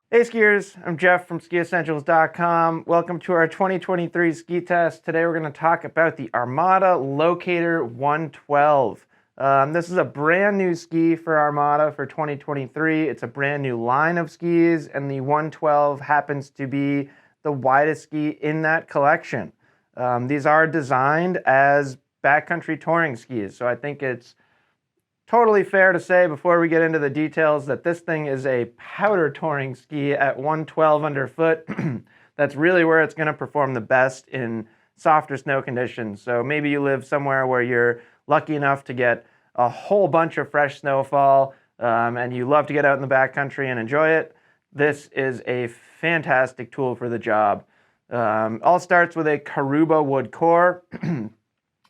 Hey skiers, I'm Jeff from skiessentials.com. Welcome to our 2023 ski test. Today we're going to talk about the Armada Locator 112. This is a brand new ski for Armada for 2023. It's a brand new line of skis, and the 112 happens to be the widest ski in that collection. These are designed as backcountry touring skis, so I think it's totally fair to say before we get into the details that this thing is a powder touring ski at 112 underfoot. That's really where it's going to perform the best in softer snow conditions. So maybe you live somewhere where you're lucky enough to get a whole bunch of fresh snowfall and you love to get out in the backcountry and enjoy it. This is a fantastic tool for the job. All starts with a Caruba wood core.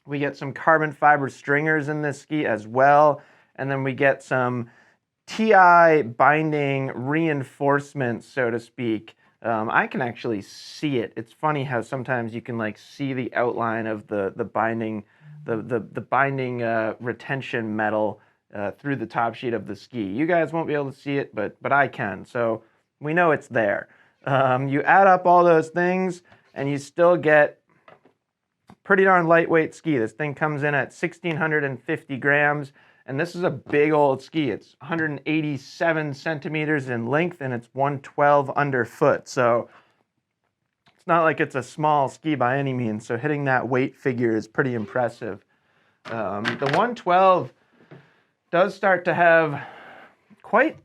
We get some carbon fiber stringers in this ski as well. And then we get some TI binding reinforcements, so to speak. I can actually see it. It's funny how sometimes you can see the outline of the binding, the binding retention metal through the top sheet of the ski. You guys won't be able to see it, but I can. So we know it's there. You add up all those things and you still get pretty darn lightweight ski. This thing comes in at 1,650 grams, and this is a big old ski. It's 187 centimeters in length, and it's 112 underfoot. So it's not like it's a small ski by any means. So hitting that weight figure is pretty impressive. The 112 does start to have quite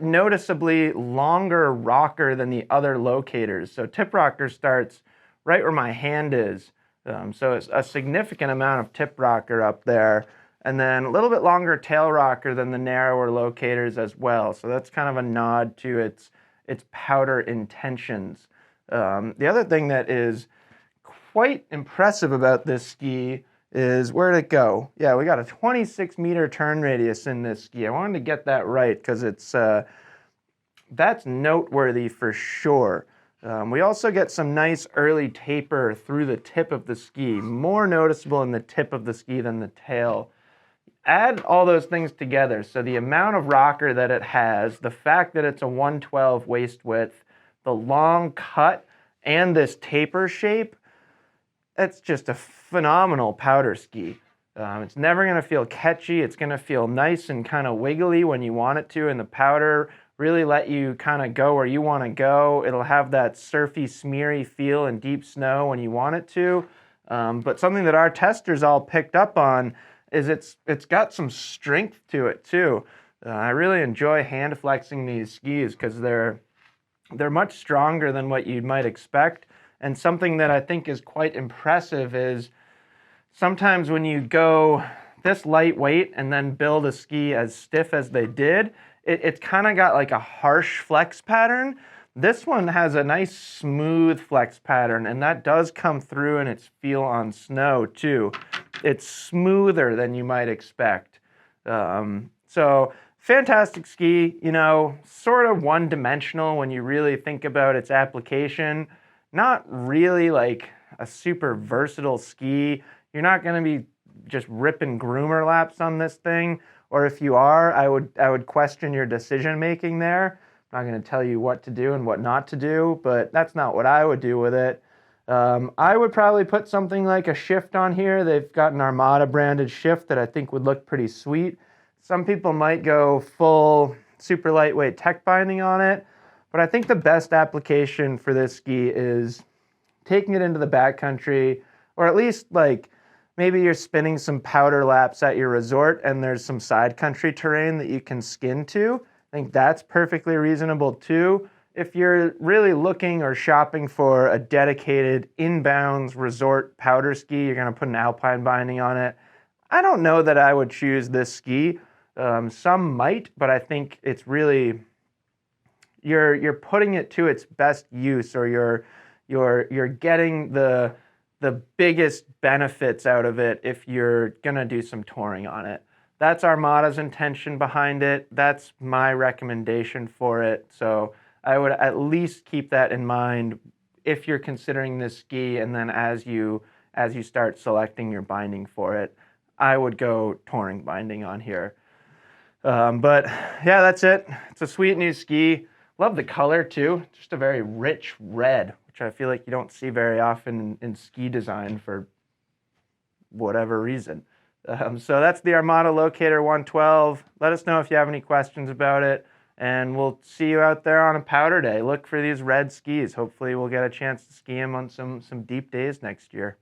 noticeably longer rocker than the other locators. So tip rocker starts right where my hand is. So it's a significant amount of tip rocker up there, and then a little bit longer tail rocker than the narrower locators as well. So that's kind of a nod to its powder intentions. The other thing that is quite impressive about this ski is, where'd it go? Yeah, we got a 26-meter turn radius in this ski. I wanted to get that right because that's noteworthy for sure. We also get some nice early taper through the tip of the ski, more noticeable in the tip of the ski than the tail. Add all those things together, so the amount of rocker that it has, the fact that it's a 112 waist width, the long cut, and this taper shape, it's just a phenomenal powder ski. It's never going to feel catchy. It's going to feel nice and kind of wiggly when you want it to, and the powder really let you kind of go where you want to go. It'll have that surfy, smeary feel in deep snow when you want it to. But something that our testers all picked up on is it's got some strength to it too. I really enjoy hand flexing these skis because they're much stronger than what you might expect. And something that I think is quite impressive is sometimes when you go this lightweight and then build a ski as stiff as they did, it's kind of got like a harsh flex pattern. This one has a nice smooth flex pattern, and that does come through in its feel on snow too. It's smoother than you might expect. So fantastic ski, sort of one-dimensional when you really think about its application. Not really like a super versatile ski. You're not going to be just ripping groomer laps on this thing. Or if you are, I would question your decision making there. I'm not going to tell you what to do and what not to do, but that's not what I would do with it. I would probably put something like a shift on here. They've got an Armada branded shift that I think would look pretty sweet. Some people might go full super lightweight tech binding on it, but I think the best application for this ski is taking it into the backcountry, or at least maybe you're spinning some powder laps at your resort and there's some side country terrain that you can skin to. I think that's perfectly reasonable too. If you're really looking or shopping for a dedicated inbounds resort powder ski, you're going to put an alpine binding on it. I don't know that I would choose this ski. Some might, but I think it's really, you're putting it to its best use, or you're getting the biggest benefits out of it if you're gonna do some touring on it. That's Armada's intention behind it. That's my recommendation for it. So I would at least keep that in mind if you're considering this ski, and then as you start selecting your binding for it, I would go touring binding on here. But yeah, that's it. It's a sweet new ski. Love the color too, just a very rich red, which I feel like you don't see very often in ski design for whatever reason. So that's the Armada Locator 112. Let us know if you have any questions about it, and we'll see you out there on a powder day. Look for these red skis. Hopefully we'll get a chance to ski them on some deep days next year.